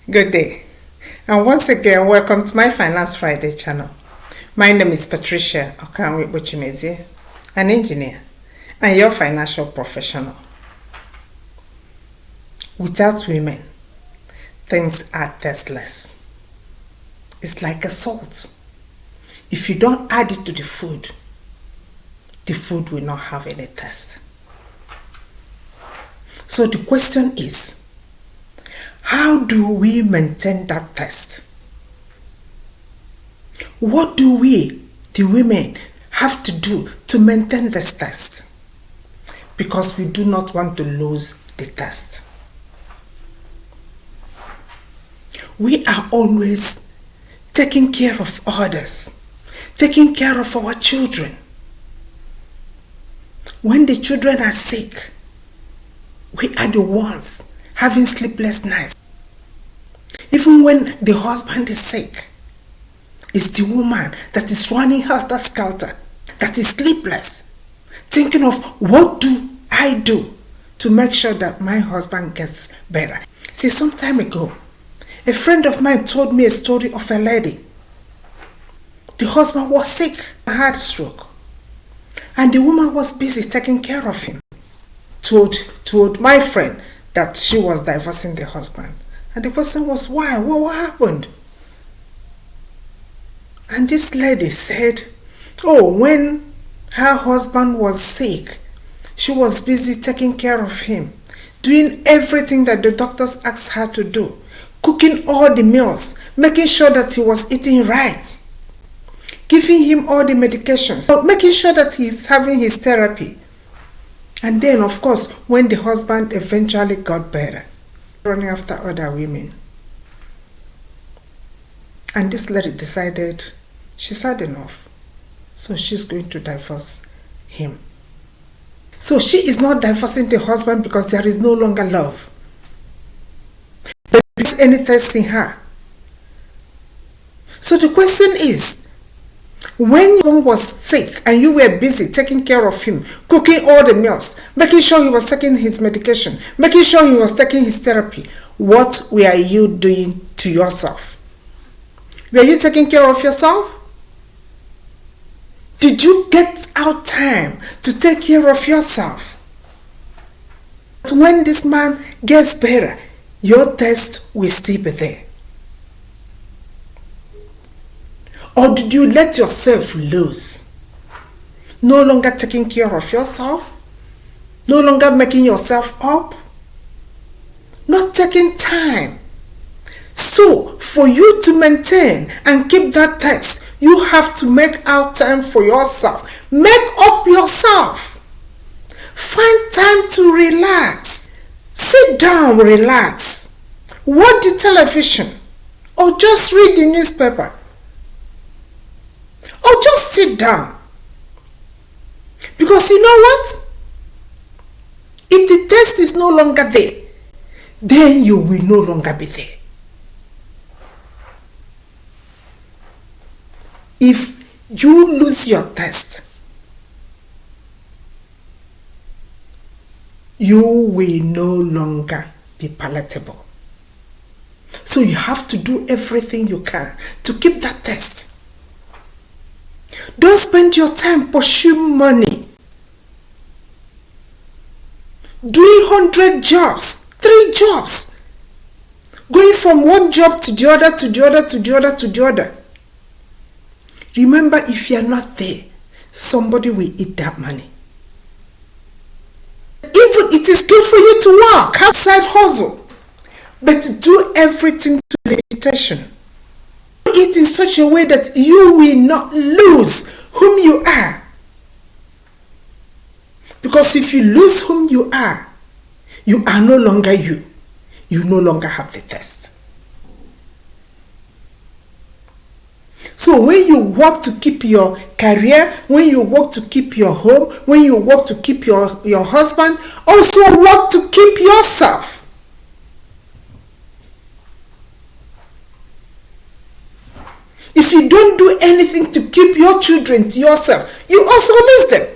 Good day, and once again, welcome to my Finance Friday channel. My name is Patricia Okanwikpo Chimezie, an engineer and your financial professional. Without women, things are tasteless. It's like a salt. If you don't add it to the food will not have any taste. So the question is, how do we maintain that taste? What do we, the women, have to do to maintain this taste? Because we do not want to lose the taste. We are always taking care of others, taking care of our children. When the children are sick, we are the ones having sleepless nights. Even when the husband is sick, it's the woman that is running helter-skelter, that is sleepless, thinking of what do I do to make sure that my husband gets better. See, some time ago, a friend of mine told me a story of a lady. The husband was sick, had a stroke, and the woman was busy taking care of him. Told my friend that she was divorcing the husband. And the person was, why? What happened? And this lady said, when her husband was sick, she was busy taking care of him, doing everything that the doctors asked her to do, cooking all the meals, making sure that he was eating right, giving him all the medications, making sure that he's having his therapy. And then, of course, when the husband eventually got better, running after other women. And this lady decided she's had enough. So she's going to divorce him. So she is not divorcing the husband because there is no longer love, but because any thirst in her. So the question is, when someone was sick and you were busy taking care of him, cooking all the meals, making sure he was taking his medication, making sure he was taking his therapy, what were you doing to yourself? Were you taking care of yourself? Did you get out time to take care of yourself? When this man gets better, your taste will still be there. Or did you let yourself loose? No longer taking care of yourself? No longer making yourself up? Not taking time. So, for you to maintain and keep that taste, you have to make out time for yourself. Make up yourself. Find time to relax. Sit down, relax. Watch the television. Or just read the newspaper. Or just sit down. Because you know what? If the taste is no longer there, then you will no longer be there. If you lose your taste, you will no longer be palatable. So you have to do everything you can to keep that taste. Don't spend your time pursuing money, doing 100 jobs, 3 jobs, going from one job to the other, to the other, to the other, to the other. Remember, if you are not there, somebody will eat that money. Even it is good for you to work, have side hustle, but to do everything to limitation. It in such a way that you will not lose whom you are. Because if you lose whom you are no longer you. You no longer have the taste. So when you work to keep your career, when you work to keep your home, when you work to keep your husband, also work to keep yourself. If you don't do anything to keep your children to yourself, you also lose them.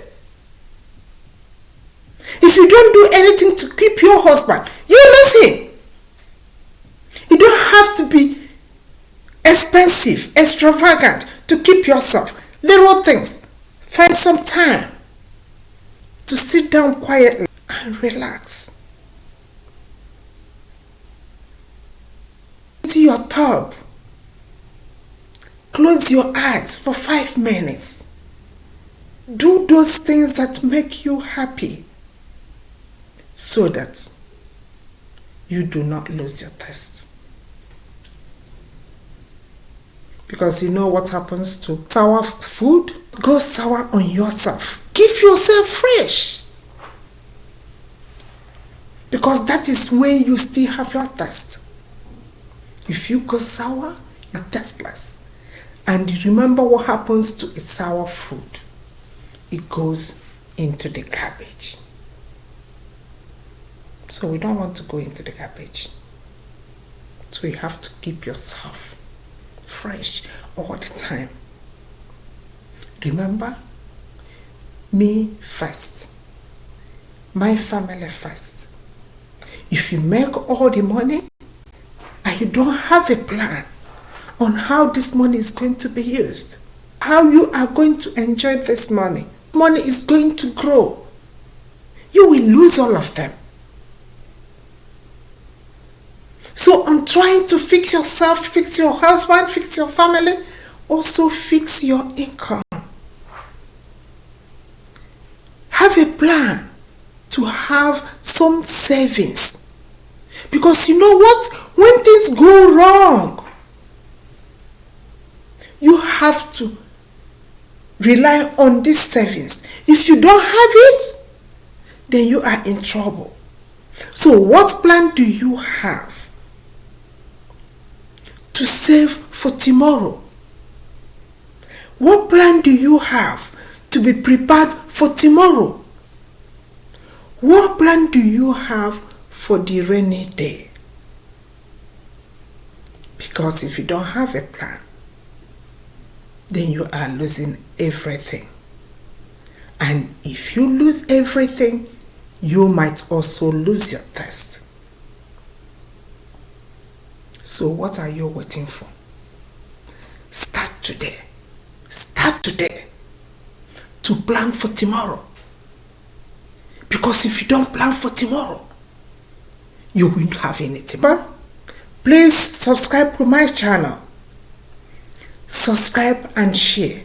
If you don't do anything to keep your husband, you lose him. You don't have to be expensive, extravagant to keep yourself. Little things. Find some time to sit down quietly and relax. Into your tub. Close your eyes for 5 minutes. Do those things that make you happy so that you do not lose your taste. Because you know what happens to sour food? Go sour on yourself. Keep yourself fresh. Because that is when you still have your taste. If you go sour, you're tasteless. And remember what happens to a sour food. It goes into the garbage. So we don't want to go into the garbage. So you have to keep yourself fresh all the time. Remember, me first. My family first. If you make all the money and you don't have a plan on how this money is going to be used, how you are going to enjoy this money is going to grow. You will lose all of them. So on trying to fix yourself, fix your husband, fix your family, also fix your income. Have a plan to have some savings. Because you know what? When things go wrong, you have to rely on these savings. If you don't have it, then you are in trouble. So what plan do you have to save for tomorrow? What plan do you have to be prepared for tomorrow? What plan do you have for the rainy day? Because if you don't have a plan, then you are losing everything. And if you lose everything, you might also lose your taste. So what are you waiting for? Start today. Start today to plan for tomorrow. Because if you don't plan for tomorrow, you won't have anything. Please subscribe to my channel. Subscribe and share.